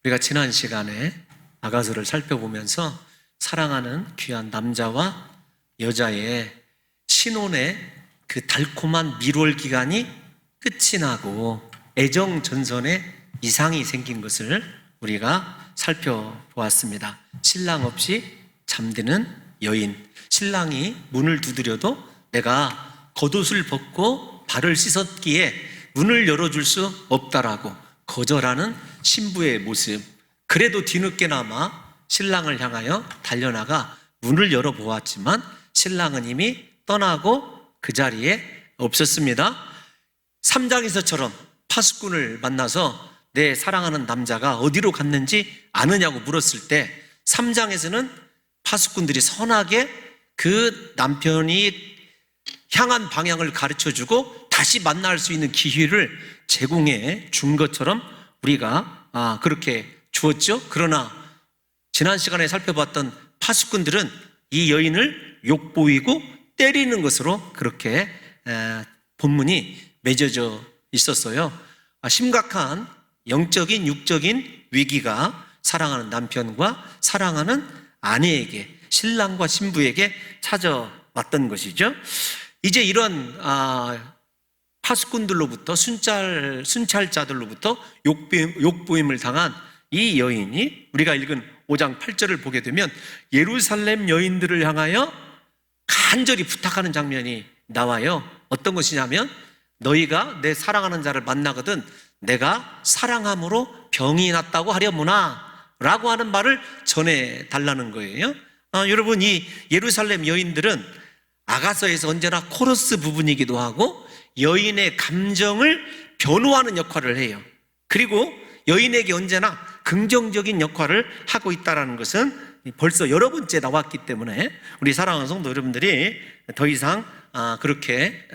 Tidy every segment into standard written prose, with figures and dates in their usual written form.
우리가 지난 시간에 아가서를 살펴보면서 사랑하는 귀한 남자와 여자의 신혼의 그 달콤한 밀월 기간이 끝이 나고 애정 전선에 이상이 생긴 것을 우리가 살펴보았습니다. 신랑 없이 잠드는 여인, 신랑이 문을 두드려도 내가 겉옷을 벗고 발을 씻었기에 문을 열어줄 수 없다라고 거절하는 신부의 모습. 그래도 뒤늦게나마 신랑을 향하여 달려나가 문을 열어보았지만 신랑은 이미 떠나고 그 자리에 없었습니다. 3장에서처럼 파수꾼을 만나서 내 사랑하는 남자가 어디로 갔는지 아느냐고 물었을 때 3장에서는 파수꾼들이 선하게 그 남편이 향한 방향을 가르쳐주고 다시 만날 수 있는 기회를 제공해 준 것처럼 우리가 그렇게 주었죠. 그러나 지난 시간에 살펴봤던 파수꾼들은 이 여인을 욕보이고 때리는 것으로 그렇게 본문이 맺어져 있었어요. 심각한 영적인 육적인 위기가 사랑하는 남편과 사랑하는 아내에게, 신랑과 신부에게 찾아왔던 것이죠. 이제 이런 파수꾼들로부터 순찰자들로부터 욕보임을 당한 이 여인이 우리가 읽은 5장 8절을 보게 되면 예루살렘 여인들을 향하여 간절히 부탁하는 장면이 나와요. 어떤 것이냐면 너희가 내 사랑하는 자를 만나거든 내가 사랑함으로 병이 났다고 하려무나 라고 하는 말을 전해달라는 거예요. 여러분, 이 예루살렘 여인들은 아가서에서 언제나 코러스 부분이기도 하고 여인의 감정을 변호하는 역할을 해요. 그리고 여인에게 언제나 긍정적인 역할을 하고 있다는 것은 벌써 여러 번째 나왔기 때문에 우리 사랑하는 성도 여러분들이 더 이상 그렇게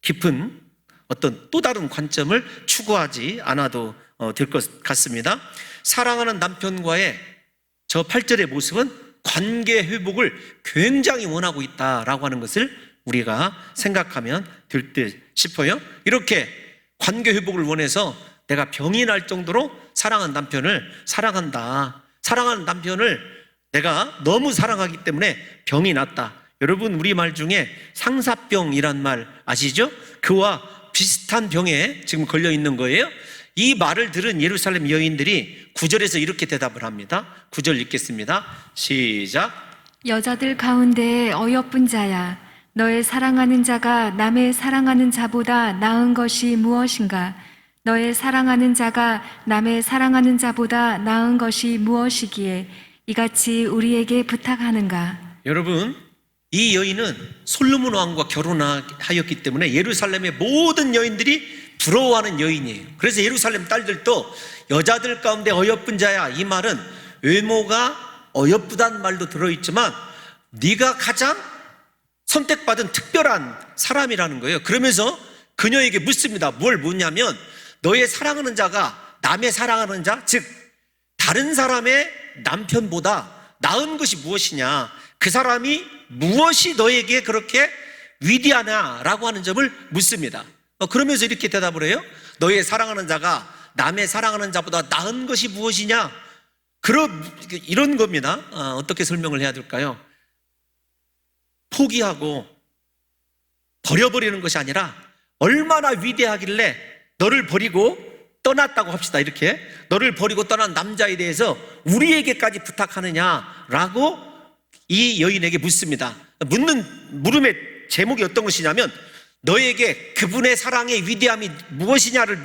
깊은 어떤 또 다른 관점을 추구하지 않아도 될 것 같습니다. 사랑하는 남편과의 저 8절의 모습은 관계 회복을 굉장히 원하고 있다라고 하는 것을 우리가 생각하면 될 듯 싶어요. 이렇게 관계 회복을 원해서 내가 병이 날 정도로 사랑하는 남편을 사랑한다. 사랑하는 남편을 내가 너무 사랑하기 때문에 병이 났다. 여러분, 우리말 중에 상사병이란 말 아시죠? 그와 비슷한 병에 지금 걸려 있는 거예요. 이 말을 들은 예루살렘 여인들이 9절에서 이렇게 대답을 합니다. 9절 읽겠습니다. 시작. 여자들 가운데 어여쁜 자야, 너의 사랑하는 자가 남의 사랑하는 자보다 나은 것이 무엇인가? 너의 사랑하는 자가 남의 사랑하는 자보다 나은 것이 무엇이기에 이같이 우리에게 부탁하는가? 여러분, 이 여인은 솔로몬 왕과 결혼하였기 때문에 예루살렘의 모든 여인들이 부러워하는 여인이에요. 그래서 예루살렘 딸들도 여자들 가운데 어여쁜 자야, 이 말은 외모가 어여쁘다는 말도 들어있지만 네가 가장 선택받은 특별한 사람이라는 거예요. 그러면서 그녀에게 묻습니다. 뭘 묻냐면 너의 사랑하는 자가 남의 사랑하는 자, 즉 다른 사람의 남편보다 나은 것이 무엇이냐, 그 사람이 무엇이 너에게 그렇게 위대하냐라고 하는 점을 묻습니다. 그러면서 이렇게 대답을 해요. 너의 사랑하는 자가 남의 사랑하는 자보다 나은 것이 무엇이냐, 이런 겁니다. 어떻게 설명을 해야 될까요? 포기하고 버려버리는 것이 아니라 얼마나 위대하길래 너를 버리고 떠났다고 합시다. 이렇게 너를 버리고 떠난 남자에 대해서 우리에게까지 부탁하느냐라고 이 여인에게 묻습니다. 묻는 물음의 제목이 어떤 것이냐면 너에게 그분의 사랑의 위대함이 무엇이냐를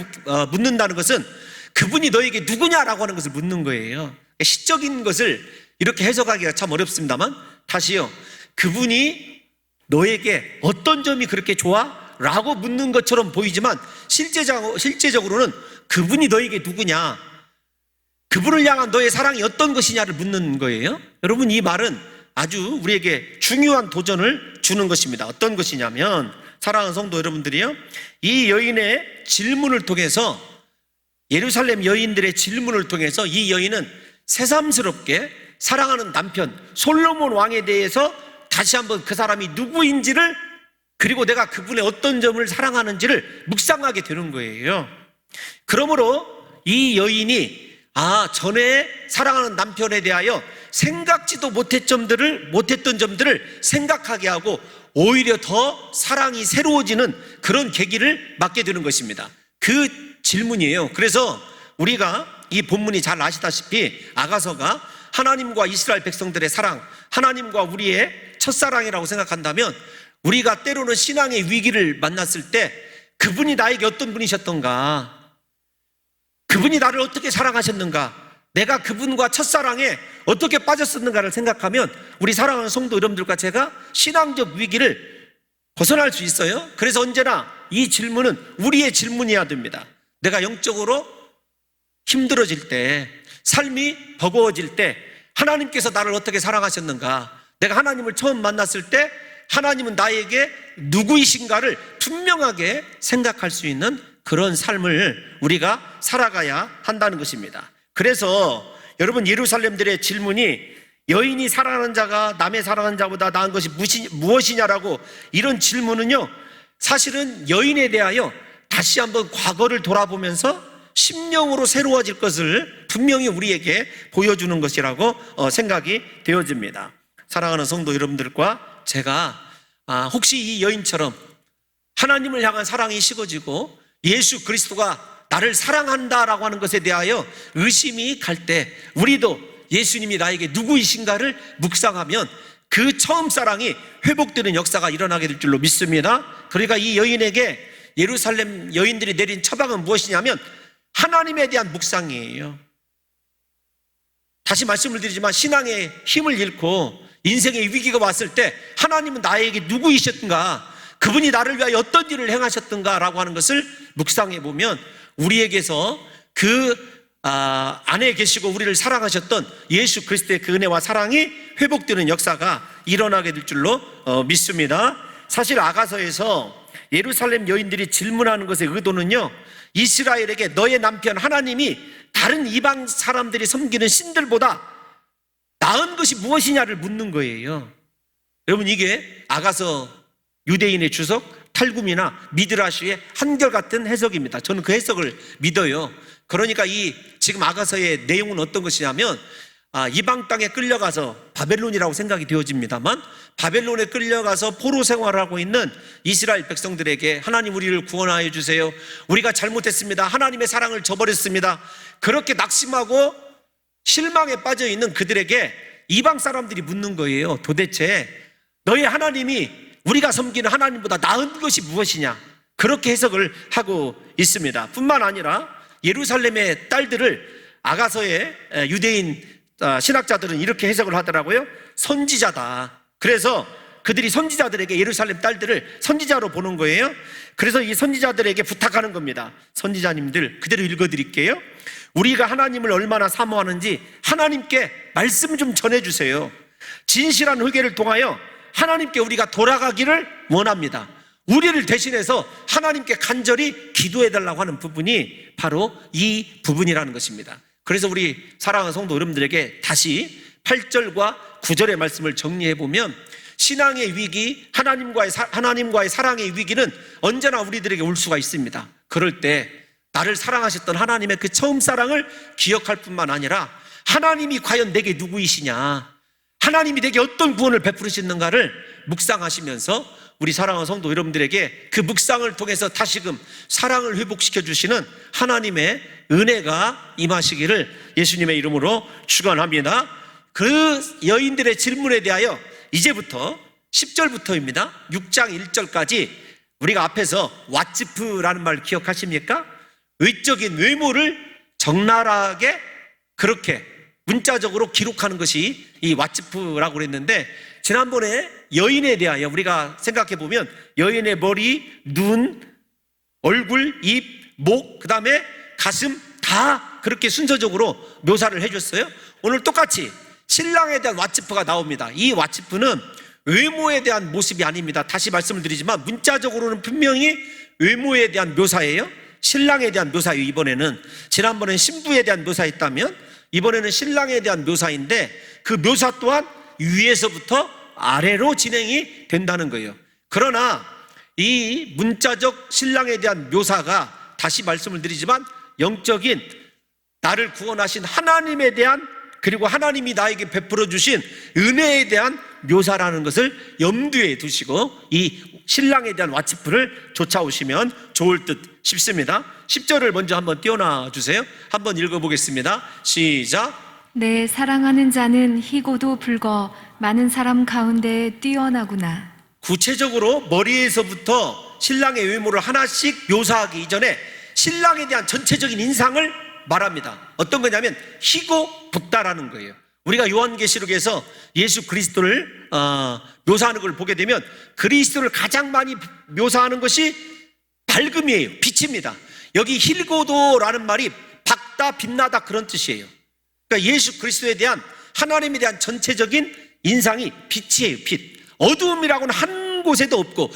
묻는다는 것은 그분이 너에게 누구냐라고 하는 것을 묻는 거예요. 시적인 것을 이렇게 해석하기가 참 어렵습니다만 다시요, 그분이 너에게 어떤 점이 그렇게 좋아? 라고 묻는 것처럼 보이지만 실제적으로는 그분이 너에게 누구냐, 그분을 향한 너의 사랑이 어떤 것이냐를 묻는 거예요. 여러분, 이 말은 아주 우리에게 중요한 도전을 주는 것입니다. 어떤 것이냐면 사랑하는 성도 여러분들이요, 이 여인의 질문을 통해서, 예루살렘 여인들의 질문을 통해서 이 여인은 새삼스럽게 사랑하는 남편 솔로몬 왕에 대해서 다시 한번 그 사람이 누구인지를, 그리고 내가 그분의 어떤 점을 사랑하는지를 묵상하게 되는 거예요. 그러므로 이 여인이 전에 사랑하는 남편에 대하여 생각지도 못했던 점들을 생각하게 하고 오히려 더 사랑이 새로워지는 그런 계기를 맞게 되는 것입니다. 그 질문이에요. 그래서 우리가 이 본문이 잘 아시다시피 아가서가 하나님과 이스라엘 백성들의 사랑, 하나님과 우리의 첫사랑이라고 생각한다면 우리가 때로는 신앙의 위기를 만났을 때 그분이 나에게 어떤 분이셨던가, 그분이 나를 어떻게 사랑하셨는가, 내가 그분과 첫사랑에 어떻게 빠졌었는가를 생각하면 우리 사랑하는 성도 여러분들과 제가 신앙적 위기를 벗어날 수 있어요. 그래서 언제나 이 질문은 우리의 질문이어야 됩니다. 내가 영적으로 힘들어질 때, 삶이 버거워질 때 하나님께서 나를 어떻게 사랑하셨는가, 내가 하나님을 처음 만났을 때 하나님은 나에게 누구이신가를 분명하게 생각할 수 있는 그런 삶을 우리가 살아가야 한다는 것입니다. 그래서 여러분, 예루살렘들의 질문이 여인이 사랑하는 자가 남의 사랑하는 자보다 나은 것이 무엇이냐라고, 이런 질문은요 사실은 여인에 대하여 다시 한번 과거를 돌아보면서 심령으로 새로워질 것을 분명히 우리에게 보여주는 것이라고 생각이 되어집니다. 사랑하는 성도 여러분들과 제가 혹시 이 여인처럼 하나님을 향한 사랑이 식어지고 예수 그리스도가 나를 사랑한다라고 하는 것에 대하여 의심이 갈 때 우리도 예수님이 나에게 누구이신가를 묵상하면 그 처음 사랑이 회복되는 역사가 일어나게 될 줄로 믿습니다. 그러니까 이 여인에게 예루살렘 여인들이 내린 처방은 무엇이냐면 하나님에 대한 묵상이에요. 다시 말씀을 드리지만 신앙의 힘을 잃고 인생의 위기가 왔을 때 하나님은 나에게 누구이셨던가, 그분이 나를 위하여 어떤 일을 행하셨던가 라고 하는 것을 묵상해 보면 우리에게서 그 안에 계시고 우리를 사랑하셨던 예수 그리스도의 그 은혜와 사랑이 회복되는 역사가 일어나게 될 줄로 믿습니다. 사실 아가서에서 예루살렘 여인들이 질문하는 것의 의도는요, 이스라엘에게 너의 남편 하나님이 다른 이방 사람들이 섬기는 신들보다 나은 것이 무엇이냐를 묻는 거예요. 여러분, 이게 아가서 유대인의 주석 탈굼이나 미드라시의 한결같은 해석입니다. 저는 그 해석을 믿어요. 그러니까 이 지금 아가서의 내용은 어떤 것이냐면 이방 땅에 끌려가서, 바벨론이라고 생각이 되어집니다만 바벨론에 끌려가서 포로 생활을 하고 있는 이스라엘 백성들에게 하나님 우리를 구원하여 주세요, 우리가 잘못했습니다, 하나님의 사랑을 저버렸습니다, 그렇게 낙심하고 실망에 빠져 있는 그들에게 이방 사람들이 묻는 거예요. 도대체 너희 하나님이 우리가 섬기는 하나님보다 나은 것이 무엇이냐, 그렇게 해석을 하고 있습니다. 뿐만 아니라 예루살렘의 딸들을 아가서의 유대인 신학자들은 이렇게 해석을 하더라고요. 선지자다. 그래서 그들이 선지자들에게 예루살렘 딸들을 선지자로 보는 거예요. 그래서 이 선지자들에게 부탁하는 겁니다. 선지자님들, 그대로 읽어드릴게요. 우리가 하나님을 얼마나 사모하는지 하나님께 말씀 좀 전해주세요. 진실한 회개를 통하여 하나님께 우리가 돌아가기를 원합니다. 우리를 대신해서 하나님께 간절히 기도해달라고 하는 부분이 바로 이 부분이라는 것입니다. 그래서 우리 사랑하는 성도 여러분들에게 다시 8절과 9절의 말씀을 정리해보면 신앙의 위기, 하나님과의 사랑의 위기는 언제나 우리들에게 올 수가 있습니다. 그럴 때 나를 사랑하셨던 하나님의 그 처음 사랑을 기억할 뿐만 아니라 하나님이 과연 내게 누구이시냐, 하나님이 내게 어떤 구원을 베푸시는가를 묵상하시면서 우리 사랑하는 성도 여러분들에게 그 묵상을 통해서 다시금 사랑을 회복시켜 주시는 하나님의 은혜가 임하시기를 예수님의 이름으로 축원합니다. 그 여인들의 질문에 대하여 이제부터 10절부터입니다. 6장 1절까지 우리가 앞에서 왓츠프라는 말 기억하십니까? 외적인 외모를 적나라하게 그렇게 문자적으로 기록하는 것이 이 왓츠프라고 그랬는데, 지난번에 여인에 대하여 우리가 생각해 보면 여인의 머리, 눈, 얼굴, 입, 목, 그 다음에 가슴 다 그렇게 순서적으로 묘사를 해줬어요. 오늘 똑같이 신랑에 대한 왓츠프가 나옵니다. 이 왓츠프는 외모에 대한 모습이 아닙니다. 다시 말씀을 드리지만 문자적으로는 분명히 외모에 대한 묘사예요. 신랑에 대한 묘사예요. 이번에는, 지난번에는 신부에 대한 묘사였다면 이번에는 신랑에 대한 묘사인데 그 묘사 또한 위에서부터 아래로 진행이 된다는 거예요. 그러나 이 문자적 신랑에 대한 묘사가 다시 말씀을 드리지만 영적인 나를 구원하신 하나님에 대한, 그리고 하나님이 나에게 베풀어 주신 은혜에 대한 묘사라는 것을 염두에 두시고 이 신랑에 대한 와치프를 쫓아오시면 좋을 듯 싶습니다. 10절을 먼저 한번 띄워놔 주세요. 한번 읽어보겠습니다. 시작. 내 사랑하는 자는 희고도 붉어 많은 사람 가운데 뛰어나구나. 구체적으로 머리에서부터 신랑의 외모를 하나씩 묘사하기 이전에 신랑에 대한 전체적인 인상을 말합니다. 어떤 거냐면 희고 붓다라는 거예요. 우리가 요한계시록에서 예수 그리스도를 묘사하는 걸 보게 되면 그리스도를 가장 많이 묘사하는 것이 밝음이에요. 빛입니다. 여기 힐고도라는 말이 밝다, 빛나다 그런 뜻이에요. 그러니까 예수 그리스도에 대한, 하나님에 대한 전체적인 인상이 빛이에요. 빛. 어두움이라고는 한 곳에도 없고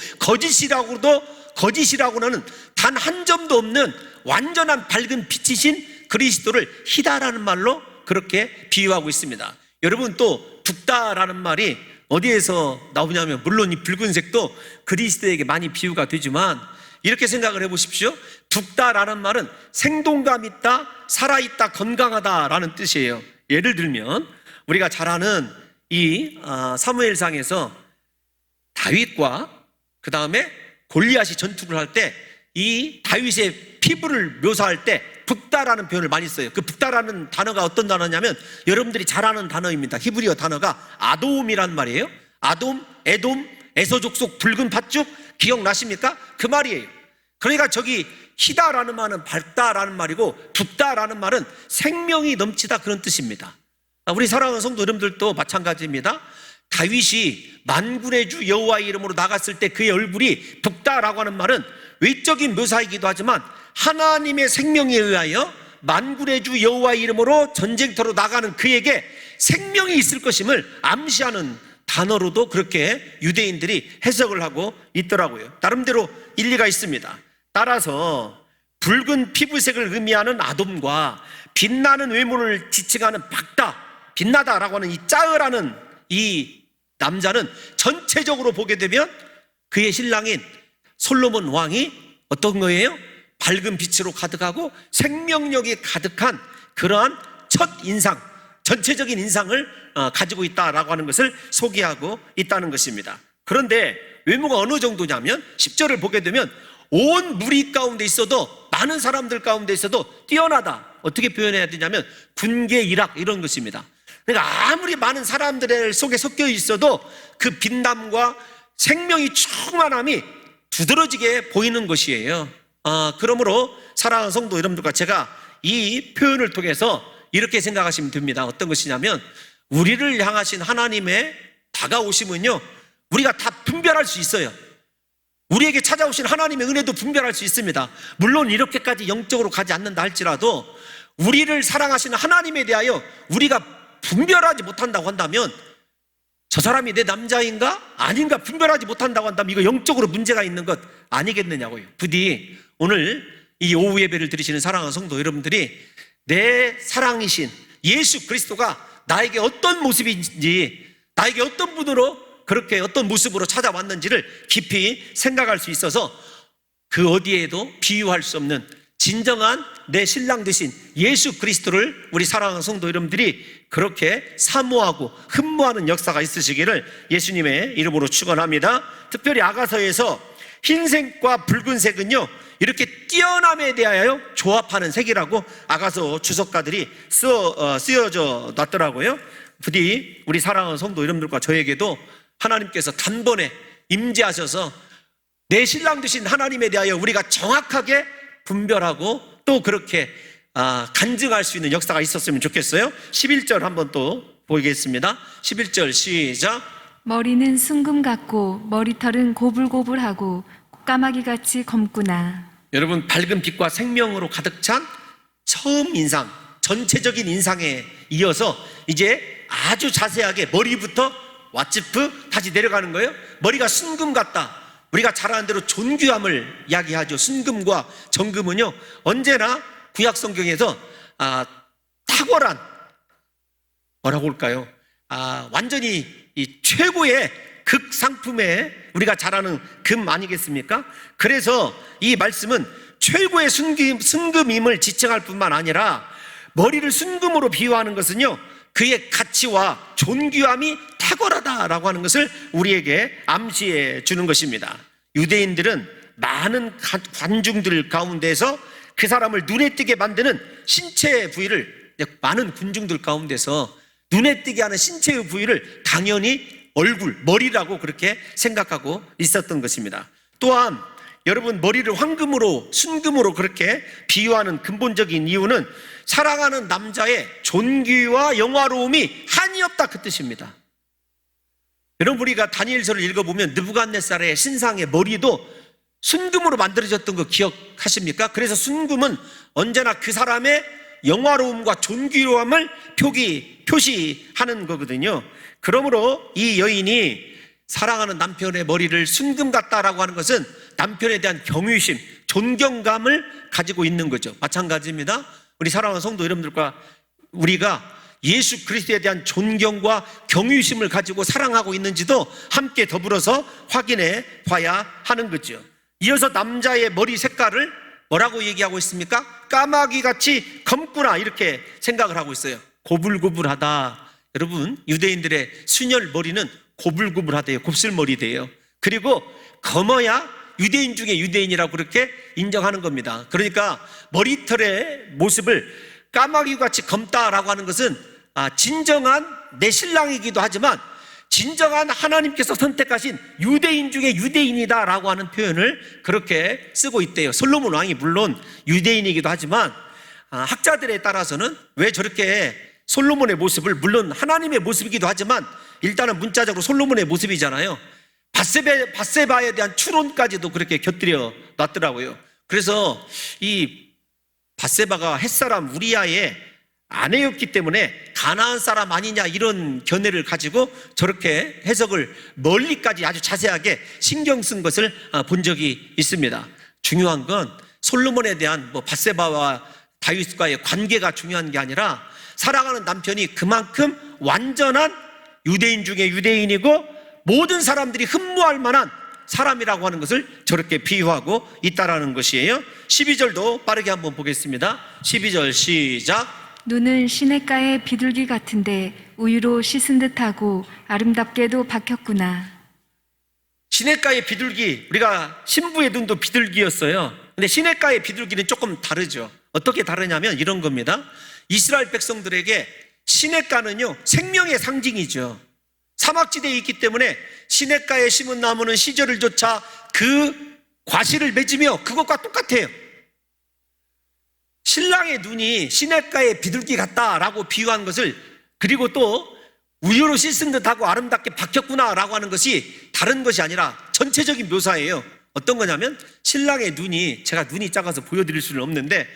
거짓이라고는 단 한 점도 없는 완전한 밝은 빛이신 그리스도를 희다라는 말로 그렇게 비유하고 있습니다. 여러분, 또 붓다라는 말이 어디에서 나오냐면, 물론 이 붉은색도 그리스도에게 많이 비유가 되지만 이렇게 생각을 해보십시오. 붓다라는 말은 생동감 있다, 살아있다, 건강하다라는 뜻이에요. 예를 들면 우리가 잘 아는 이 사무엘상에서 다윗과 그 다음에 골리앗이 전투를 할 때 이 다윗의 피부를 묘사할 때 붓다라는 표현을 많이 써요. 그 붓다라는 단어가 어떤 단어냐면 여러분들이 잘 아는 단어입니다. 히브리어 단어가 아돔이란 말이에요. 아돔, 에돔, 에서족속, 붉은 팥죽, 기억나십니까? 그 말이에요. 그러니까 저기 희다라는 말은 밝다라는 말이고 붓다라는 말은 생명이 넘치다 그런 뜻입니다. 우리 사랑하는 성도 여러분들도 마찬가지입니다. 다윗이 만군의 주 여호와의 이름으로 나갔을 때 그의 얼굴이 붓다라고 하는 말은 외적인 묘사이기도 하지만 하나님의 생명에 의하여 만군의 주 여호와의 이름으로 전쟁터로 나가는 그에게 생명이 있을 것임을 암시하는 단어로도 그렇게 유대인들이 해석을 하고 있더라고요. 나름대로 일리가 있습니다. 따라서 붉은 피부색을 의미하는 아돔과 빛나는 외모를 지칭하는 밝다, 빛나다라고 하는 이 짜으라는 이 남자는 전체적으로 보게 되면 그의 신랑인 솔로몬 왕이 어떤 거예요? 밝은 빛으로 가득하고 생명력이 가득한 그러한 첫 인상, 전체적인 인상을 가지고 있다라고 하는 것을 소개하고 있다는 것입니다. 그런데 외모가 어느 정도냐면 10절을 보게 되면 온 무리 가운데 있어도, 많은 사람들 가운데 있어도 뛰어나다. 어떻게 표현해야 되냐면 군계일학 이런 것입니다. 그러니까 아무리 많은 사람들 속에 섞여 있어도 그 빛남과 생명이 충만함이 두드러지게 보이는 것이에요. 그러므로 사랑하는 성도 여러분들과 제가 이 표현을 통해서 이렇게 생각하시면 됩니다. 어떤 것이냐면 우리를 향하신 하나님의 다가오심은요, 우리가 다 분별할 수 있어요. 우리에게 찾아오신 하나님의 은혜도 분별할 수 있습니다. 물론 이렇게까지 영적으로 가지 않는다 할지라도 우리를 사랑하시는 하나님에 대하여 우리가 분별하지 못한다고 한다면, 저 사람이 내 남자인가 아닌가 분별하지 못한다고 한다면 이거 영적으로 문제가 있는 것 아니겠느냐고요. 부디 오늘 이 오후 예배를 드리시는 사랑하는 성도 여러분들이 내 사랑이신 예수 그리스도가 나에게 어떤 모습인지, 나에게 어떤 분으로, 그렇게 어떤 모습으로 찾아왔는지를 깊이 생각할 수 있어서 그 어디에도 비유할 수 없는 진정한 내 신랑 되신 예수 그리스도를 우리 사랑하는 성도 여러분들이 그렇게 사모하고 흠모하는 역사가 있으시기를 예수님의 이름으로 축원합니다. 특별히 아가서에서 흰색과 붉은색은요, 이렇게 뛰어남에 대하여 조합하는 색이라고 아가서 주석가들이 쓰여져 놨더라고요. 부디 우리 사랑하는 성도 여러분들과 저에게도 하나님께서 단번에 임재하셔서 내 신랑 되신 하나님에 대하여 우리가 정확하게 분별하고 또 그렇게 간증할 수 있는 역사가 있었으면 좋겠어요. 11절 한번 또 보겠습니다. 11절 시작. 머리는 순금 같고 머리털은 고불고불하고 까마귀같이 검구나. 여러분, 밝은 빛과 생명으로 가득 찬 처음 인상, 전체적인 인상에 이어서 이제 아주 자세하게 머리부터 왓츠프 다시 내려가는 거예요. 머리가 순금 같다. 우리가 잘 아는 대로 존귀함을 이야기하죠. 순금과 정금은요, 언제나 구약 성경에서 탁월한, 뭐라고 할까요? 완전히 이 최고의 극상품에 우리가 잘 아는 금 아니겠습니까? 그래서 이 말씀은 최고의 순금임을 지칭할 뿐만 아니라 머리를 순금으로 비유하는 것은요, 그의 가치와 존귀함이 탁월하다라고 하는 것을 우리에게 암시해 주는 것입니다. 유대인들은 많은 관중들 가운데서 그 사람을 눈에 띄게 만드는 신체 부위를, 많은 군중들 가운데서 눈에 띄게 하는 신체의 부위를 당연히 얼굴, 머리라고 그렇게 생각하고 있었던 것입니다. 또한 여러분, 머리를 황금으로, 순금으로 그렇게 비유하는 근본적인 이유는 사랑하는 남자의 존귀와 영화로움이 한이 없다, 그 뜻입니다. 여러분, 우리가 다니엘서를 읽어보면 느부갓네살의 신상의 머리도 순금으로 만들어졌던 거 기억하십니까? 그래서 순금은 언제나 그 사람의 영화로움과 존귀로움을 표시하는 거거든요. 그러므로 이 여인이 사랑하는 남편의 머리를 순금 같다라고 하는 것은 남편에 대한 경외심, 존경감을 가지고 있는 거죠. 마찬가지입니다. 우리 사랑하는 성도 여러분들과 우리가 예수 그리스도에 대한 존경과 경외심을 가지고 사랑하고 있는지도 함께 더불어서 확인해 봐야 하는 거죠. 이어서 남자의 머리 색깔을 뭐라고 얘기하고 있습니까? 까마귀같이 검구나, 이렇게 생각을 하고 있어요. 고불고불하다. 여러분, 유대인들의 순혈 머리는 고불고불하대요. 곱슬머리대요. 그리고 검어야 유대인 중에 유대인이라고 그렇게 인정하는 겁니다. 그러니까 머리털의 모습을 까마귀같이 검다라고 하는 것은 진정한 내 신랑이기도 하지만 진정한 하나님께서 선택하신 유대인 중에 유대인이다라고 하는 표현을 그렇게 쓰고 있대요. 솔로몬 왕이 물론 유대인이기도 하지만 학자들에 따라서는 왜 저렇게 솔로몬의 모습을, 물론 하나님의 모습이기도 하지만 일단은 문자적으로 솔로몬의 모습이잖아요. 밧세바에 대한 추론까지도 그렇게 곁들여 놨더라고요. 그래서 이 밧세바가 햇사람 우리아의 아내였기 때문에 가나안 사람 아니냐, 이런 견해를 가지고 저렇게 해석을 멀리까지 아주 자세하게 신경 쓴 것을 본 적이 있습니다. 중요한 건 솔로몬에 대한 밧세바와 다윗과의 관계가 중요한 게 아니라 사랑하는 남편이 그만큼 완전한 유대인 중에 유대인이고 모든 사람들이 흠모할 만한 사람이라고 하는 것을 저렇게 비유하고 있다라는 것이에요. 12절도 빠르게 한번 보겠습니다. 12절 시작. 눈은 시냇가의 비둘기 같은데 우유로 씻은 듯하고 아름답게도 박혔구나. 시냇가의 비둘기, 우리가 신부의 눈도 비둘기였어요. 근데 시냇가의 비둘기는 조금 다르죠. 어떻게 다르냐면 이런 겁니다. 이스라엘 백성들에게 시냇가는요, 생명의 상징이죠. 사막지대에 있기 때문에 시냇가에 심은 나무는 시절을 쫓아 그 과실을 맺으며 그것과 똑같아요. 신랑의 눈이 시냇가의 비둘기 같다라고 비유한 것을, 그리고 또 우유로 씻은 듯하고 아름답게 박혔구나라고 하는 것이 다른 것이 아니라 전체적인 묘사예요. 어떤 거냐면 신랑의 눈이, 제가 눈이 작아서 보여드릴 수는 없는데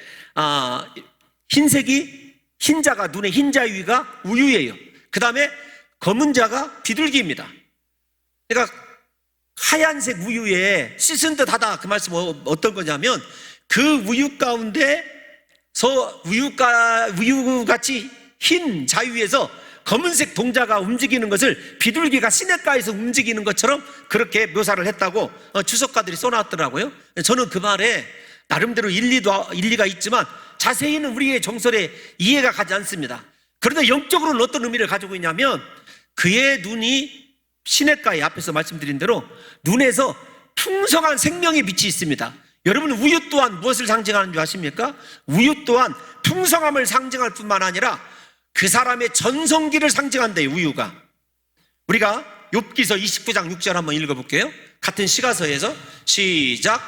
흰색이, 흰자가, 눈의 흰자 위가 우유예요. 그 다음에 검은 자가 비둘기입니다. 그러니까 하얀색 우유에 씻은 듯하다, 그 말씀은 어떤 거냐면 그 우유 가운데서 우유같이 흰 자위에서 검은색 동자가 움직이는 것을 비둘기가 시냇가에서 움직이는 것처럼 그렇게 묘사를 했다고 주석가들이 써놨더라고요. 저는 그 말에 나름대로 일리가 있지만 자세히는 우리의 정설에 이해가 가지 않습니다. 그런데 영적으로는 어떤 의미를 가지고 있냐면 그의 눈이 시냇가에, 앞에서 말씀드린 대로 눈에서 풍성한 생명의 빛이 있습니다. 여러분, 우유 또한 무엇을 상징하는 줄 아십니까? 우유 또한 풍성함을 상징할 뿐만 아니라 그 사람의 전성기를 상징한대요. 우유가. 우리가 욥기서 29장 6절 한번 읽어볼게요. 같은 시가서에서 시작.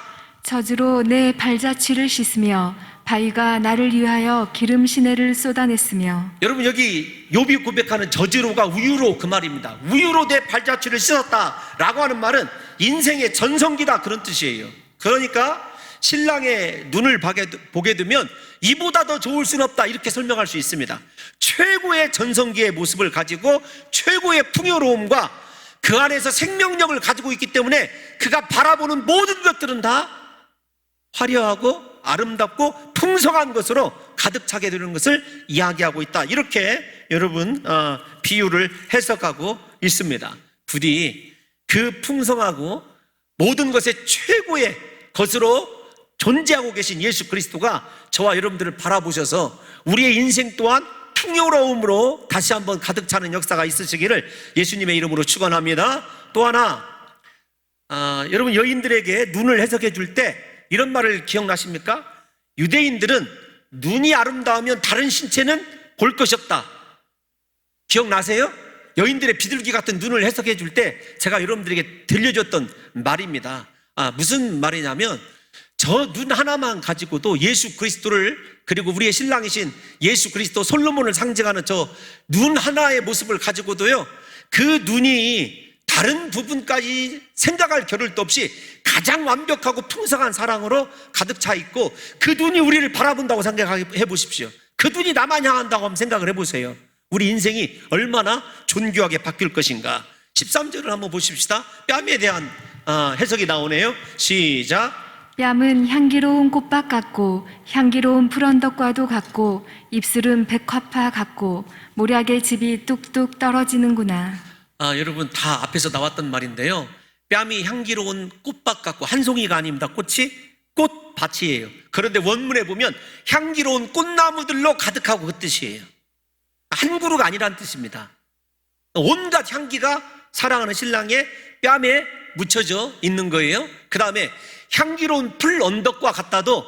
저주로 내 발자취를 씻으며 바위가 나를 위하여 기름 시내를 쏟아냈으며. 여러분, 여기 욥이 고백하는 저주로가 우유로, 그 말입니다. 우유로 내 발자취를 씻었다라고 하는 말은 인생의 전성기다, 그런 뜻이에요. 그러니까 신랑의 눈을 보게 되면 이보다 더 좋을 수는 없다, 이렇게 설명할 수 있습니다. 최고의 전성기의 모습을 가지고 최고의 풍요로움과 그 안에서 생명력을 가지고 있기 때문에 그가 바라보는 모든 것들은 다 화려하고 아름답고 풍성한 것으로 가득 차게 되는 것을 이야기하고 있다, 이렇게 여러분 비유를 해석하고 있습니다. 부디 그 풍성하고 모든 것의 최고의 것으로 존재하고 계신 예수 그리스도가 저와 여러분들을 바라보셔서 우리의 인생 또한 풍요로움으로 다시 한번 가득 차는 역사가 있으시기를 예수님의 이름으로 축원합니다. 또 하나, 여러분 여인들에게 눈을 해석해 줄 때 이런 말을 기억나십니까? 유대인들은 눈이 아름다우면 다른 신체는 볼 것이 없다. 기억나세요? 여인들의 비둘기 같은 눈을 해석해 줄 때 제가 여러분들에게 들려줬던 말입니다. 무슨 말이냐면 저 눈 하나만 가지고도 예수 그리스도를, 그리고 우리의 신랑이신 예수 그리스도 솔로몬을 상징하는 저 눈 하나의 모습을 가지고도요, 그 눈이 다른 부분까지 생각할 겨를도 없이 가장 완벽하고 풍성한 사랑으로 가득 차 있고, 그 눈이 우리를 바라본다고 생각해 보십시오. 그 눈이 나만 향한다고 한번 생각을 해보세요. 우리 인생이 얼마나 존귀하게 바뀔 것인가. 13절을 한번 보십시다. 뺨에 대한 해석이 나오네요. 시작. 뺨은 향기로운 꽃밭 같고 향기로운 풀언덕과도 같고 입술은 백화파 같고 모략의 즙이 뚝뚝 떨어지는구나. 여러분 다 앞에서 나왔던 말인데요, 뺨이 향기로운 꽃밭 같고, 한 송이가 아닙니다. 꽃이 꽃밭이에요. 그런데 원문에 보면 향기로운 꽃나무들로 가득하고 그 뜻이에요. 한 그루가 아니란 뜻입니다. 온갖 향기가 사랑하는 신랑의 뺨에 묻혀져 있는 거예요. 그 다음에 향기로운 풀 언덕과 같다도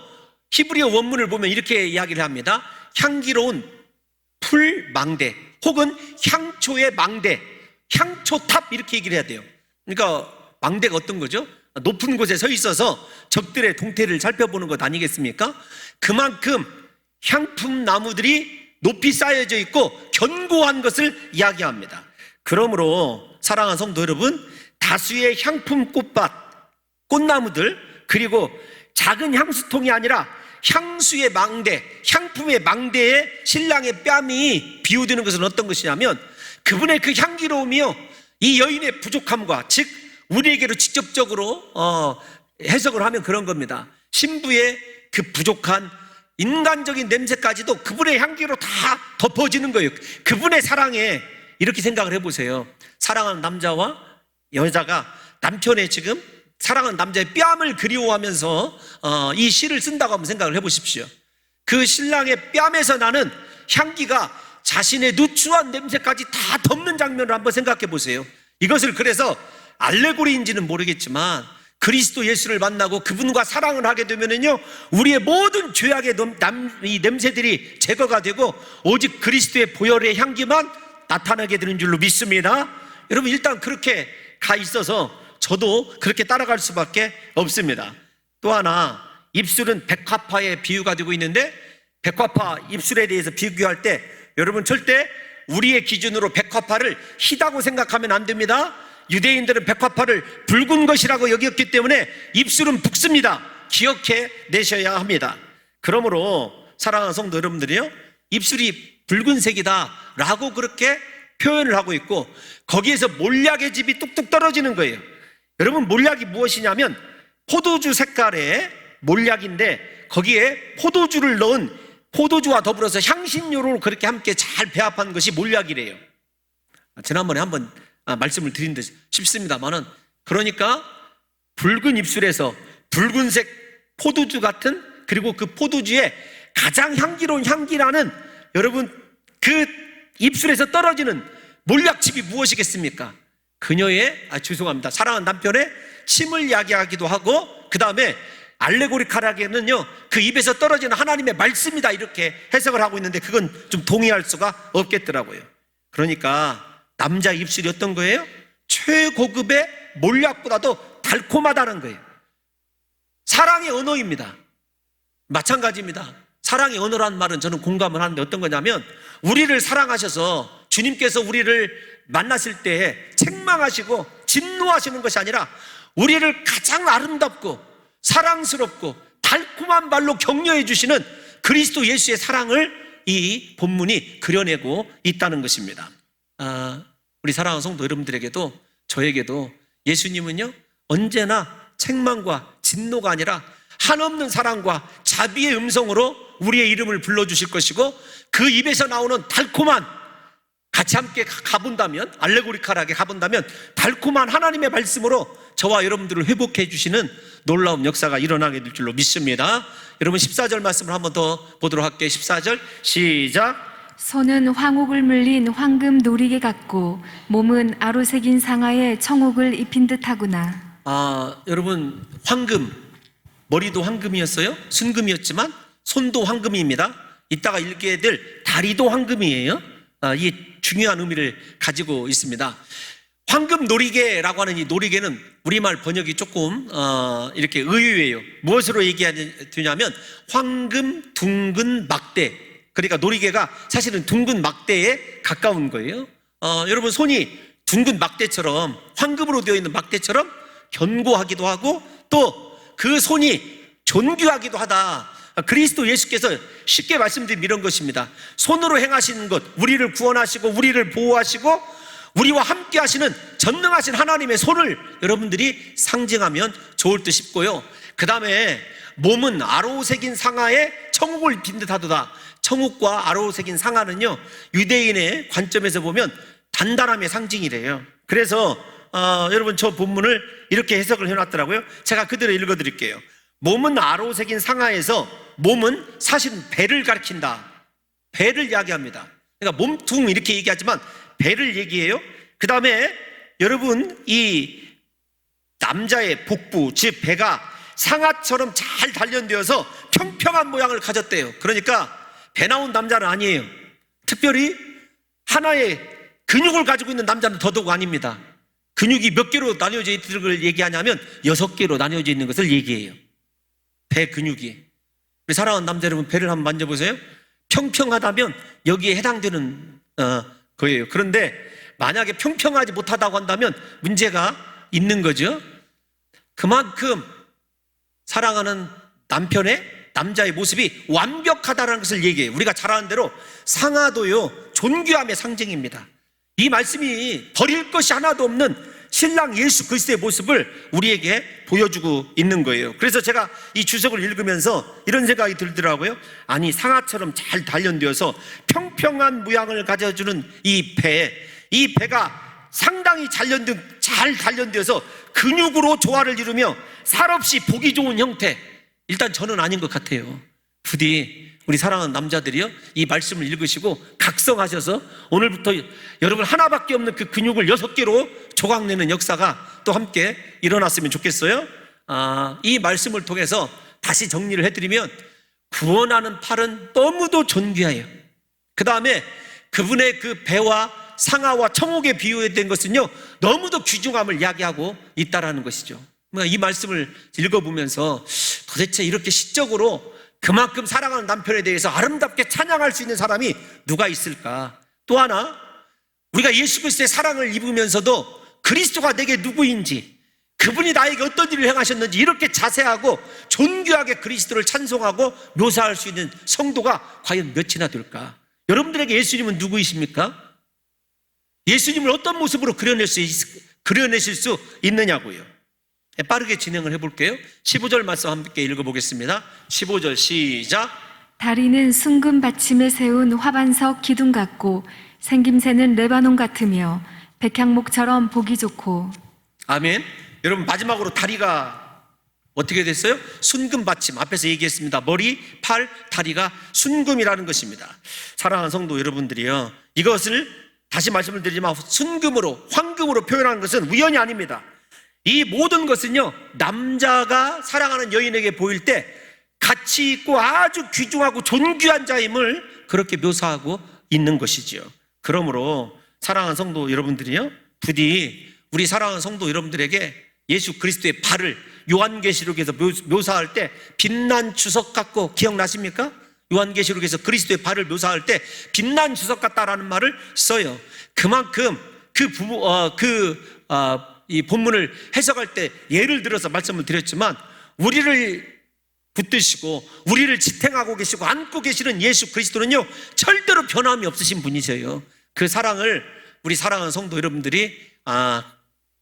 히브리어 원문을 보면 이렇게 이야기를 합니다. 향기로운 풀 망대 혹은 향초의 망대, 향초탑, 이렇게 얘기를 해야 돼요. 그러니까 망대가 어떤 거죠? 높은 곳에 서 있어서 적들의 동태를 살펴보는 것 아니겠습니까? 그만큼 향품 나무들이 높이 쌓여져 있고 견고한 것을 이야기합니다. 그러므로 사랑하는 성도 여러분, 다수의 향품 꽃밭, 꽃나무들, 그리고 작은 향수통이 아니라 향수의 망대, 향품의 망대에 신랑의 뺨이 비유되는 것은 어떤 것이냐면, 그분의 그 향기로움이요, 이 여인의 부족함과, 즉 우리에게로 직접적으로 해석을 하면 그런 겁니다. 신부의 그 부족한 인간적인 냄새까지도 그분의 향기로 다 덮어지는 거예요. 그분의 사랑에, 이렇게 생각을 해보세요. 사랑하는 남자와 여자가 남편의 지금 사랑하는 남자의 뺨을 그리워하면서 이 시를 쓴다고 한번 생각을 해보십시오. 그 신랑의 뺨에서 나는 향기가 자신의 누추한 냄새까지 다 덮는 장면을 한번 생각해 보세요. 이것을 그래서 알레고리인지는 모르겠지만 그리스도 예수를 만나고 그분과 사랑을 하게 되면은요, 우리의 모든 죄악의 이 냄새들이 제거가 되고 오직 그리스도의 보혈의 향기만 나타나게 되는 줄로 믿습니다. 여러분 일단 그렇게 가 있어서 저도 그렇게 따라갈 수밖에 없습니다. 또 하나, 입술은 백화파의 비유가 되고 있는데, 백화파 입술에 대해서 비교할 때 여러분 절대 우리의 기준으로 백화파를 희다고 생각하면 안 됩니다. 유대인들은 백화파를 붉은 것이라고 여겼기 때문에 입술은 붉습니다. 기억해 내셔야 합니다. 그러므로 사랑하는 성도 여러분들이요, 입술이 붉은색이다 라고 그렇게 표현을 하고 있고, 거기에서 몰약의 즙이 뚝뚝 떨어지는 거예요. 여러분 몰약이 무엇이냐면 포도주 색깔의 몰약인데, 거기에 포도주를 넣은, 포도주와 더불어서 향신료로 그렇게 함께 잘 배합한 것이 몰약이래요. 지난번에 한번 말씀을 드린 듯 싶습니다만은, 그러니까 붉은 입술에서 붉은색 포도주 같은, 그리고 그 포도주에 가장 향기로운 향기라는, 여러분 그 입술에서 떨어지는 몰약즙이 무엇이겠습니까? 그녀의 죄송합니다, 사랑하는 남편의 침을 이야기하기도 하고, 그 다음에 알레고리칼하게는요, 그 입에서 떨어지는 하나님의 말씀이다, 이렇게 해석을 하고 있는데 그건 좀 동의할 수가 없겠더라고요. 그러니까 남자 입술이 어떤 거예요? 최고급의 몰약보다도 달콤하다는 거예요. 사랑의 언어입니다. 마찬가지입니다. 사랑의 언어라는 말은 저는 공감을 하는데 어떤 거냐면, 우리를 사랑하셔서 주님께서 우리를 만났을 때 책망하시고 진노하시는 것이 아니라 우리를 가장 아름답고 사랑스럽고 달콤한 말로 격려해 주시는 그리스도 예수의 사랑을 이 본문이 그려내고 있다는 것입니다. 우리 사랑하는 성도 여러분들에게도 저에게도 예수님은요, 언제나 책망과 진노가 아니라 한없는 사랑과 자비의 음성으로 우리의 이름을 불러주실 것이고, 그 입에서 나오는 달콤한 같이 함께 가본다면, 알레고리컬하게 가본다면 달콤한 하나님의 말씀으로 저와 여러분들을 회복해 주시는 놀라운 역사가 일어나게 될 줄로 믿습니다. 여러분 14절 말씀을 한번 더 보도록 할게요. 14절 시작. 손은 황옥을 물린 황금 노리개 같고 몸은 아로새긴 상아에 청옥을 입힌 듯하구나. 여러분 황금, 머리도 황금이었어요. 순금이었지만 손도 황금입니다. 이따가 읽게 될 다리도 황금이에요. 이 중요한 의미를 가지고 있습니다. 황금 노리개라고 하는 이 노리개는 우리말 번역이 조금 이렇게 의외예요. 무엇으로 얘기하냐면 황금 둥근 막대, 그러니까 노리개가 사실은 둥근 막대에 가까운 거예요. 여러분 손이 둥근 막대처럼, 황금으로 되어 있는 막대처럼 견고하기도 하고 또 그 손이 존귀하기도 하다. 그리스도 예수께서 쉽게 말씀드린 이런 것입니다. 손으로 행하시는 것, 우리를 구원하시고 우리를 보호하시고 우리와 함께 하시는 전능하신 하나님의 손을 여러분들이 상징하면 좋을 듯 싶고요. 그 다음에 몸은 아로새긴 상아에 청옥을 입힌 듯하도다. 청옥과 아로새긴 상아는요, 유대인의 관점에서 보면 단단함의 상징이래요. 그래서 여러분 저 본문을 이렇게 해석을 해놨더라고요. 제가 그대로 읽어드릴게요. 몸은 아로새긴 상아에서 몸은 사실은 배를 가리킨다. 배를 이야기합니다. 그러니까 몸통 이렇게 얘기하지만 배를 얘기해요. 그 다음에 여러분 이 남자의 복부, 즉 배가 상아처럼 잘 단련되어서 평평한 모양을 가졌대요. 그러니까 배 나온 남자는 아니에요. 특별히 하나의 근육을 가지고 있는 남자는 더더욱 아닙니다. 근육이 몇 개로 나뉘어져 있는 걸 얘기하냐면 6개로 나뉘어져 있는 것을 얘기해요. 배 근육이. 우리 사랑하는 남자 여러분, 배를 한번 만져보세요. 평평하다면 여기에 해당되는 거예요. 그런데 만약에 평평하지 못하다고 한다면 문제가 있는 거죠. 그만큼 사랑하는 남자의 모습이 완벽하다는 것을 얘기해요. 우리가 잘 아는 대로 상아도요, 존귀함의 상징입니다. 이 말씀이 버릴 것이 하나도 없는 신랑 예수 그리스도의 모습을 우리에게 보여주고 있는 거예요. 그래서 제가 이 주석을 읽으면서 이런 생각이 들더라고요. 아니, 상아처럼 잘 단련되어서 평평한 모양을 가져주는 이 배가 상당히 잘 단련되어서 근육으로 조화를 이루며 살없이 보기 좋은 형태. 일단 저는 아닌 것 같아요. 부디 우리 사랑하는 남자들이요, 이 말씀을 읽으시고 각성하셔서 오늘부터 여러분 하나밖에 없는 그 근육을 6개로 조각내는 역사가 또 함께 일어났으면 좋겠어요. 이 말씀을 통해서 다시 정리를 해드리면, 구원하는 팔은 너무도 존귀해요. 그 다음에 그분의 그 배와 상아와 청옥에 비유된 것은요, 너무도 귀중함을 이야기하고 있다라는 것이죠. 이 말씀을 읽어보면서 도대체 이렇게 시적으로 그만큼 사랑하는 남편에 대해서 아름답게 찬양할 수 있는 사람이 누가 있을까? 또 하나, 우리가 예수 그리스도의 사랑을 입으면서도 그리스도가 내게 누구인지, 그분이 나에게 어떤 일을 행하셨는지 이렇게 자세하고 존귀하게 그리스도를 찬송하고 묘사할 수 있는 성도가 과연 몇이나 될까? 여러분들에게 예수님은 누구이십니까? 예수님을 어떤 모습으로 그려내실 수 있느냐고요. 빠르게 진행을 해볼게요. 15절 말씀 함께 읽어보겠습니다. 15절 시작. 다리는 순금 받침에 세운 화반석 기둥 같고 생김새는 레바논 같으며 백향목처럼 보기 좋고. 아멘. 여러분 마지막으로 다리가 어떻게 됐어요? 순금 받침. 앞에서 얘기했습니다. 머리, 팔, 다리가 순금이라는 것입니다. 사랑하는 성도 여러분들이요, 이것을 다시 말씀을 드리지만 순금으로, 황금으로 표현하는 것은 우연이 아닙니다. 이 모든 것은요, 남자가 사랑하는 여인에게 보일 때 가치 있고 아주 귀중하고 존귀한 자임을 그렇게 묘사하고 있는 것이지요. 그러므로 사랑하는 성도 여러분들이요, 부디 우리 사랑하는 성도 여러분들에게 예수 그리스도의 발을 요한계시록에서 묘사할 때 빛난 주석 같고, 기억나십니까? 요한계시록에서 그리스도의 발을 묘사할 때 빛난 주석 같다라는 말을 써요. 그만큼 이 본문을 해석할 때 예를 들어서 말씀을 드렸지만, 우리를 붙드시고 우리를 지탱하고 계시고 안고 계시는 예수 그리스도는요, 절대로 변함이 없으신 분이세요. 그 사랑을 우리 사랑하는 성도 여러분들이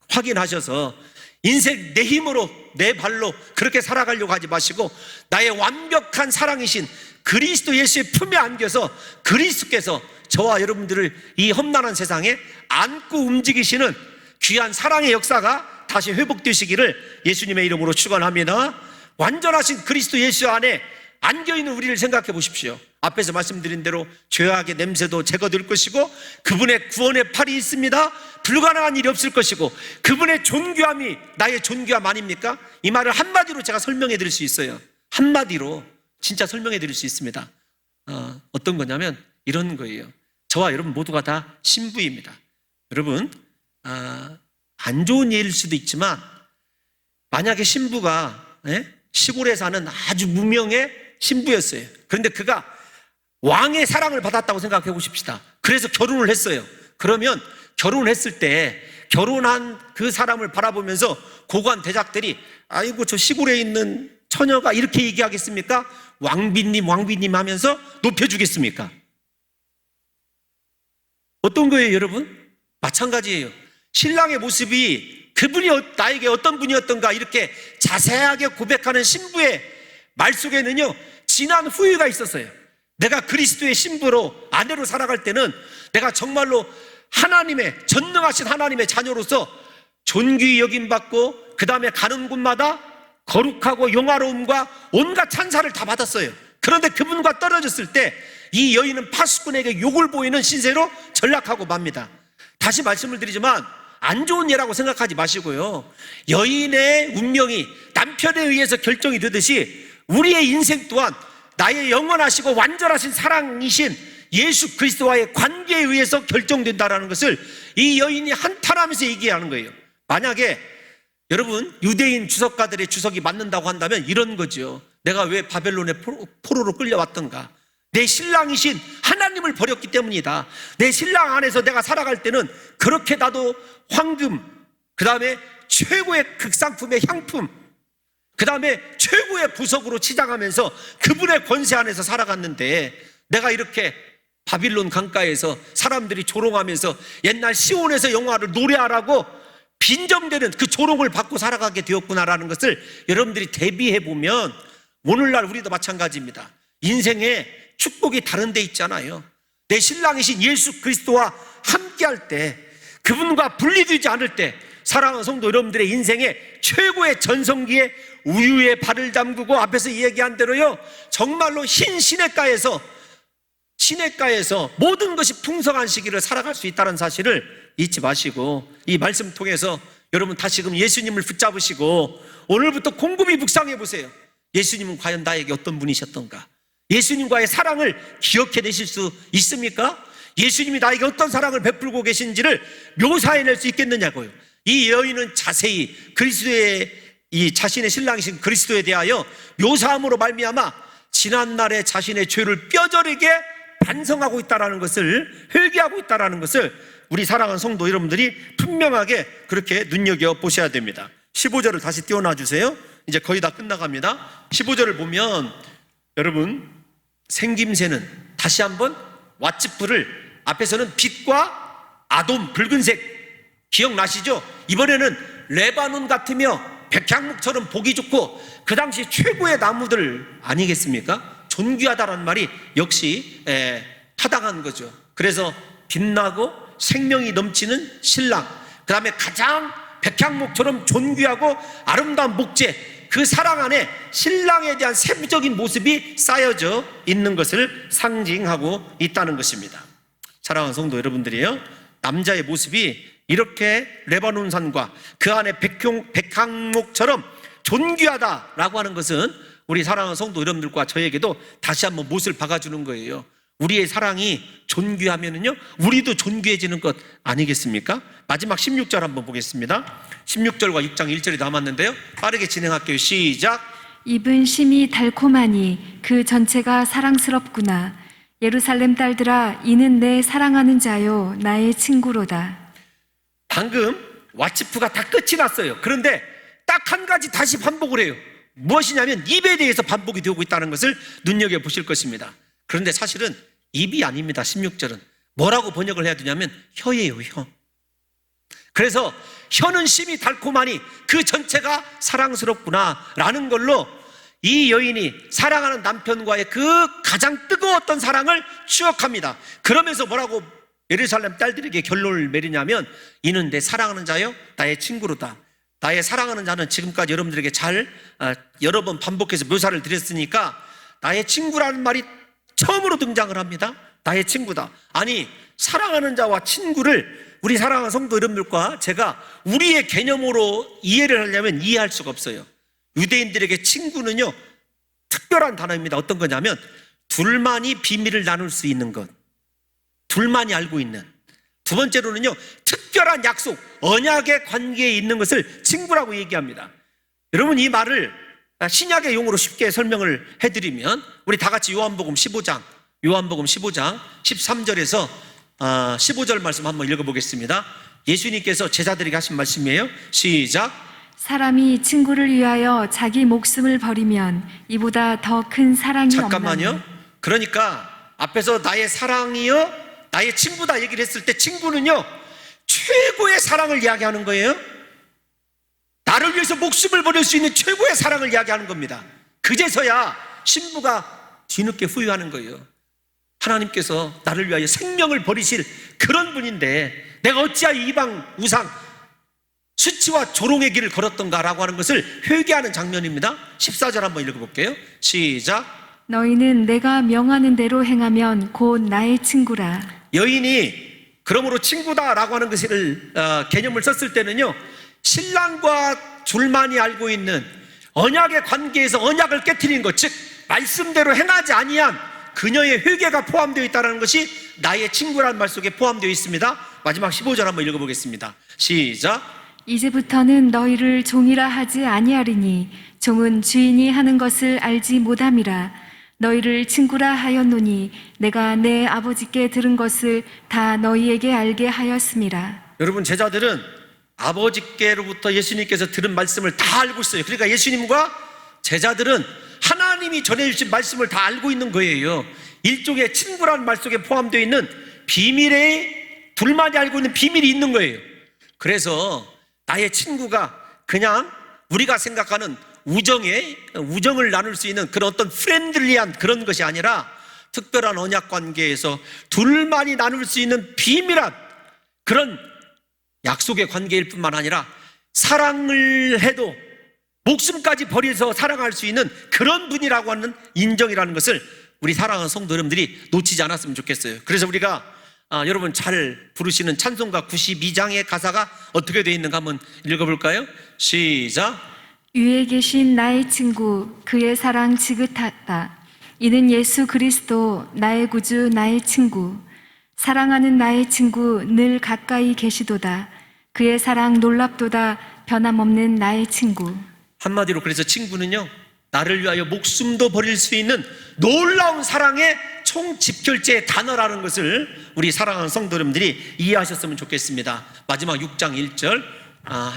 확인하셔서 인생 내 힘으로 내 발로 그렇게 살아가려고 하지 마시고, 나의 완벽한 사랑이신 그리스도 예수의 품에 안겨서 그리스도께서 저와 여러분들을 이 험난한 세상에 안고 움직이시는 귀한 사랑의 역사가 다시 회복되시기를 예수님의 이름으로 축원합니다. 완전하신 그리스도 예수 안에 안겨있는 우리를 생각해 보십시오. 앞에서 말씀드린 대로 죄악의 냄새도 제거될 것이고, 그분의 구원의 팔이 있습니다. 불가능한 일이 없을 것이고, 그분의 존귀함이 나의 존귀함 아닙니까? 이 말을 한마디로 제가 설명해 드릴 수 있어요. 한마디로 진짜 설명해 드릴 수 있습니다. 어떤 거냐면 이런 거예요. 저와 여러분 모두가 다 신부입니다. 여러분, 안 좋은 예일 수도 있지만, 만약에 신부가 시골에 사는 아주 무명의 신부였어요. 그런데 그가 왕의 사랑을 받았다고 생각해 보십시다. 그래서 결혼을 했어요. 그러면 결혼했을 때 결혼한 그 사람을 바라보면서 고관 대작들이 아이고 저 시골에 있는 처녀가 이렇게 얘기하겠습니까? 왕비님 왕비님 하면서 높여주겠습니까? 어떤 거예요, 여러분? 마찬가지예요. 신랑의 모습이 그분이 나에게 어떤 분이었던가 이렇게 자세하게 고백하는 신부의 말 속에는요, 진한 후회가 있었어요. 내가 그리스도의 신부로 아내로 살아갈 때는 내가 정말로 하나님의, 전능하신 하나님의 자녀로서 존귀 여김받고, 그 다음에 가는 곳마다 거룩하고 영화로움과 온갖 찬사를 다 받았어요. 그런데 그분과 떨어졌을 때 이 여인은 파수꾼에게 욕을 보이는 신세로 전락하고 맙니다. 다시 말씀을 드리지만 안 좋은 예라고 생각하지 마시고요, 여인의 운명이 남편에 의해서 결정이 되듯이 우리의 인생 또한 나의 영원하시고 완전하신 사랑이신 예수 그리스도와의 관계에 의해서 결정된다는 것을 이 여인이 한탄하면서 얘기하는 거예요. 만약에 여러분 유대인 주석가들의 주석이 맞는다고 한다면 이런 거죠. 내가 왜 바벨론의 포로로 끌려왔던가? 내 신랑이신 하나님을 버렸기 때문이다. 내 신랑 안에서 내가 살아갈 때는 그렇게 나도 황금, 그 다음에 최고의 극상품의 향품, 그 다음에 최고의 부석으로 치장하면서 그분의 권세 안에서 살아갔는데, 내가 이렇게 바빌론 강가에서 사람들이 조롱하면서 옛날 시온에서 영화를 노래하라고 빈정되는 그 조롱을 받고 살아가게 되었구나라는 것을 여러분들이 대비해 보면, 오늘날 우리도 마찬가지입니다. 인생에 축복이 다른 데 있잖아요. 내 신랑이신 예수 그리스도와 함께 할 때, 그분과 분리되지 않을 때, 사랑하는 성도 여러분들의 인생에 최고의 전성기에 우유에 발을 담그고, 앞에서 얘기한 대로요, 정말로 흰 시냇가에서 모든 것이 풍성한 시기를 살아갈 수 있다는 사실을 잊지 마시고, 이 말씀 통해서 여러분 다시금 예수님을 붙잡으시고 오늘부터 곰곰이 묵상해 보세요. 예수님은 과연 나에게 어떤 분이셨던가? 예수님과의 사랑을 기억해내실 수 있습니까? 예수님이 나에게 어떤 사랑을 베풀고 계신지를 묘사해낼 수 있겠느냐고요. 이 여인은 자세히 그리스도의, 이 자신의 신랑이신 그리스도에 대하여 묘사함으로 말미암아 지난날의 자신의 죄를 뼈저리게 반성하고 있다는 것을, 회개하고 있다는 것을 우리 사랑하는 성도 여러분들이 분명하게 그렇게 눈여겨보셔야 됩니다. 15절을 다시 띄워놔 주세요. 이제 거의 다 끝나갑니다. 15절을 보면 여러분, 생김새는 다시 한번 왓츠불을, 앞에서는 빛과 아돔, 붉은색 기억나시죠? 이번에는 레바논 같으며 백향목처럼 보기 좋고 그 당시 최고의 나무들 아니겠습니까? 존귀하다는 말이 역시 타당한 거죠. 그래서 빛나고 생명이 넘치는 신랑, 그 다음에 가장 백향목처럼 존귀하고 아름다운 목재, 그 사랑 안에 신랑에 대한 세부적인 모습이 쌓여져 있는 것을 상징하고 있다는 것입니다. 사랑하는 성도 여러분들이요, 남자의 모습이 이렇게 레바논 산과 그 안에 백향목처럼 존귀하다라고 하는 것은 우리 사랑하는 성도 여러분들과 저에게도 다시 한번 못을 박아주는 거예요. 우리의 사랑이 존귀하면은요, 우리도 존귀해지는 것 아니겠습니까? 마지막 16절 한번 보겠습니다. 16절과 6장 1절이 남았는데요, 빠르게 진행할게요. 시작. 입은 심이 달콤하니 그 전체가 사랑스럽구나. 예루살렘 딸들아, 이는 내 사랑하는 자요 나의 친구로다. 방금 왓츠프가 다 끝이 났어요. 그런데 딱 한 가지 다시 반복을 해요. 무엇이냐면 입에 대해서 반복이 되고 있다는 것을 눈여겨보실 것입니다. 그런데 사실은 입이 아닙니다. 16절은 뭐라고 번역을 해야 되냐면 혀예요, 혀. 그래서 혀는 심이 달콤하니 그 전체가 사랑스럽구나 라는 걸로 이 여인이 사랑하는 남편과의 그 가장 뜨거웠던 사랑을 추억합니다. 그러면서 뭐라고 예루살렘 딸들에게 결론을 내리냐면, 이는 내 사랑하는 자요 나의 친구로다. 나의 사랑하는 자는 지금까지 여러분들에게 여러 번 반복해서 묘사를 드렸으니까 나의 친구라는 말이 처음으로 등장을 합니다. 나의 친구다. 아니, 사랑하는 자와 친구를 우리 사랑하는 성도 여러분들과 제가 우리의 개념으로 이해를 하려면 이해할 수가 없어요. 유대인들에게 친구는요, 특별한 단어입니다. 어떤 거냐면 둘만이 비밀을 나눌 수 있는 것, 둘만이 알고 있는. 두 번째로는요, 특별한 약속, 언약의 관계에 있는 것을 친구라고 얘기합니다. 여러분, 이 말을 신약의 용어로 쉽게 설명을 해드리면, 우리 다 같이 요한복음 15장 13절에서 15절 말씀 한번 읽어보겠습니다. 예수님께서 제자들에게 하신 말씀이에요. 시작. 사람이 친구를 위하여 자기 목숨을 버리면 이보다 더 큰 사랑이 잠깐만요. 없나니. 그러니까 앞에서 나의 사랑이요 나의 친구다 얘기를 했을 때, 친구는요 최고의 사랑을 이야기하는 거예요. 나를 위해서 목숨을 버릴 수 있는 최고의 사랑을 이야기하는 겁니다. 그제서야 신부가 뒤늦게 후회하는 거예요. 하나님께서 나를 위하여 생명을 버리실 그런 분인데 내가 어찌하여 이방 우상 수치와 조롱의 길을 걸었던가라고 하는 것을 회개하는 장면입니다. 14절 한번 읽어볼게요. 시작. 너희는 내가 명하는 대로 행하면 곧 나의 친구라. 여인이 그러므로 친구다라고 하는 것을 개념을 썼을 때는요, 신랑과 둘만이 알고 있는 언약의 관계에서 언약을 깨트린 것, 즉 말씀대로 행하지 아니한 그녀의 회개가 포함되어 있다는 것이 나의 친구라는 말 속에 포함되어 있습니다. 마지막 15절 한번 읽어보겠습니다. 시작. 이제부터는 너희를 종이라 하지 아니하리니 종은 주인이 하는 것을 알지 못함이라. 너희를 친구라 하였노니 내가 내 아버지께 들은 것을 다 너희에게 알게 하였음이라. 여러분, 제자들은 아버지께로부터 예수님께서 들은 말씀을 다 알고 있어요. 그러니까 예수님과 제자들은 하나님이 전해주신 말씀을 다 알고 있는 거예요. 일종의 친구라는 말 속에 포함되어 있는 비밀에 둘만이 알고 있는 비밀이 있는 거예요. 그래서 나의 친구가 그냥 우리가 생각하는 우정을 나눌 수 있는 그런 어떤 프렌들리한 그런 것이 아니라 특별한 언약 관계에서 둘만이 나눌 수 있는 비밀한 그런 약속의 관계일 뿐만 아니라 사랑을 해도 목숨까지 버려서 사랑할 수 있는 그런 분이라고 하는 인정이라는 것을 우리 사랑하는 성도 여러분들이 놓치지 않았으면 좋겠어요. 그래서 우리가 여러분 잘 부르시는 찬송가 92장의 가사가 어떻게 되어 있는가 한번 읽어볼까요? 시작. 위에 계신 나의 친구 그의 사랑 지긋하다. 이는 예수 그리스도 나의 구주 나의 친구. 사랑하는 나의 친구 늘 가까이 계시도다. 그의 사랑 놀랍도다. 변함없는 나의 친구. 한마디로 그래서 친구는요, 나를 위하여 목숨도 버릴 수 있는 놀라운 사랑의 총집결제의 단어라는 것을 우리 사랑하는 성도 여러분들이 이해하셨으면 좋겠습니다. 마지막 6장 1절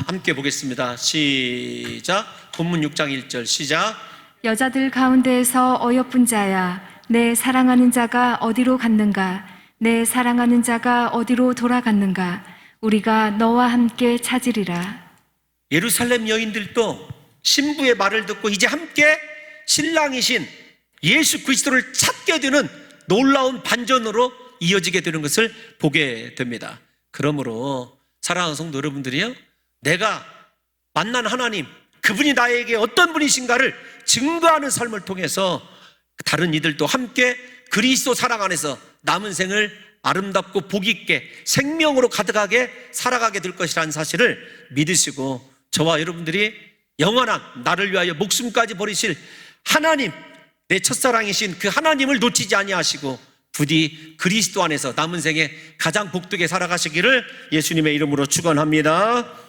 함께 보겠습니다. 시작. 본문 6장 1절 시작. 여자들 가운데에서 어여쁜 자야, 내 사랑하는 자가 어디로 갔는가? 내 사랑하는 자가 어디로 돌아갔는가? 우리가 너와 함께 찾으리라. 예루살렘 여인들도 신부의 말을 듣고 이제 함께 신랑이신 예수 그리스도를 찾게 되는 놀라운 반전으로 이어지게 되는 것을 보게 됩니다. 그러므로 사랑하는 성도 여러분들이요, 내가 만난 하나님, 그분이 나에게 어떤 분이신가를 증거하는 삶을 통해서 다른 이들도 함께 그리스도 사랑 안에서 남은 생을 아름답고 복 있게 생명으로 가득하게 살아가게 될 것이라는 사실을 믿으시고, 저와 여러분들이 영원한 나를 위하여 목숨까지 버리실 하나님, 내 첫사랑이신 그 하나님을 놓치지 아니하시고 부디 그리스도 안에서 남은 생에 가장 복되게 살아가시기를 예수님의 이름으로 축원합니다.